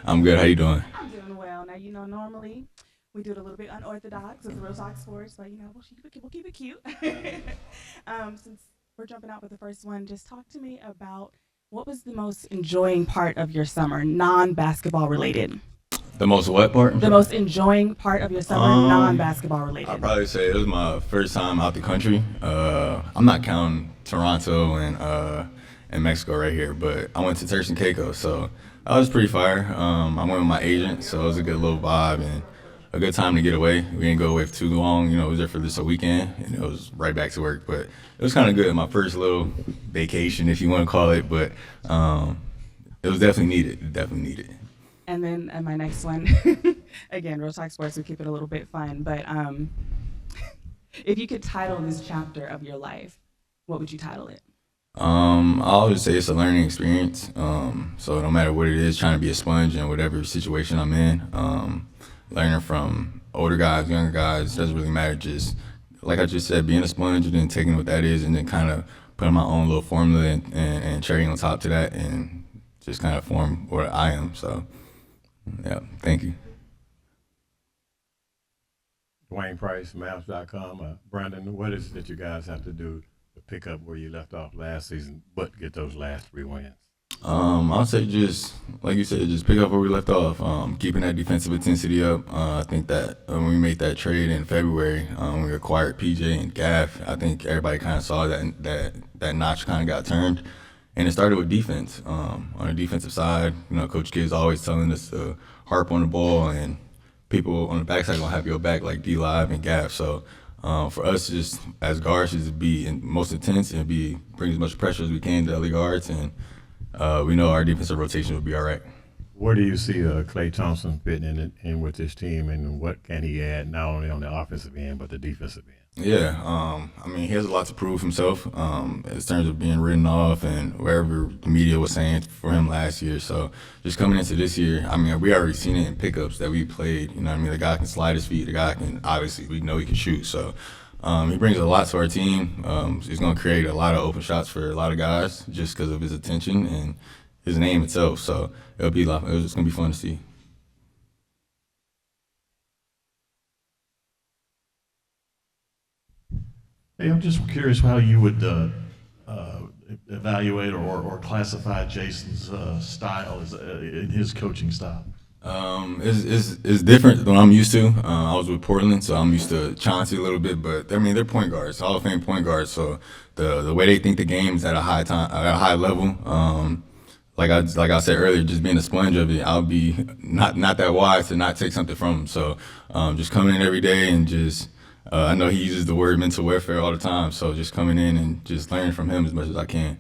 I'm good. How you doing? I'm doing well. Now, normally we do it a little bit unorthodox with Real Talk Sports, but we'll keep it cute. Since we're jumping out with the first one, just talk to me about what was the most enjoying part of your summer, non-basketball related. The most what part? I'm The sorry. most enjoying part of your summer, non-basketball I'd related. probably say it was my first time out the country. I'm not counting Toronto and Mexico right here, but I went to Turks and Caicos, so that was pretty fire. I went with my agent, so it was a good little vibe and a good time to get away. We didn't go away for too long. I was there for just a weekend, and it was right back to work. But it was kind of good. My first little vacation, if you want to call it, but um, it was definitely needed. Definitely needed. And then my next one, again, Real Talk Sports, we keep it a little bit fun, but if you could title this chapter of your life, what would you title it? I always say it's a learning experience. So no matter what it is, trying to be a sponge in whatever situation I'm in, learning from older guys, younger guys, doesn't really matter. Just like I just said, being a sponge and then taking what that is and then kind of putting my own little formula and cherry on top to that and just kind of form what I am. So yeah, thank you. Dwayne Price, Maps.com. Brandon, what is it that you guys have to do to pick up where you left off last season, but get those last 3 wins? I'll say just like you said, just pick up where we left off. Keeping that defensive intensity up. I think that when we made that trade in February, we acquired PJ and Gaff. I think everybody kind of saw that notch kind of got turned, and it started with defense. On the defensive side, Coach Kidd's always telling us to harp on the ball, and people on the backside gonna have your back like D Live and Gaff. So. For us, just as guards, just to be most intense and bring as much pressure as we can to the other guards, and we know our defensive rotation will be all right. Where do you see Clay Thompson fitting in with this team, and what can he add not only on the offensive end but the defensive end? Yeah, I mean, he has a lot to prove himself in terms of being written off and wherever the media was saying for him last year. So just coming into this year, I mean, we already seen it in pickups that we played. You know what I mean? The guy can slide his feet. The guy can, obviously, we know he can shoot. So he brings a lot to our team. He's going to create a lot of open shots for a lot of guys just because of his attention and his name itself. So it's going to be fun to see. Hey, I'm just curious how you would uh, evaluate or classify Jason's style in his coaching style. It's different than what I'm used to. I was with Portland, so I'm used to Chauncey a little bit, but I mean they're point guards, Hall of Fame point guards. So the way they think the game's at a high level. Like I said earlier, just being a sponge of it, I'll be not that wise to not take something from him. So just coming in every day and just I know he uses the word mental warfare all the time. So just coming in and just learning from him as much as I can.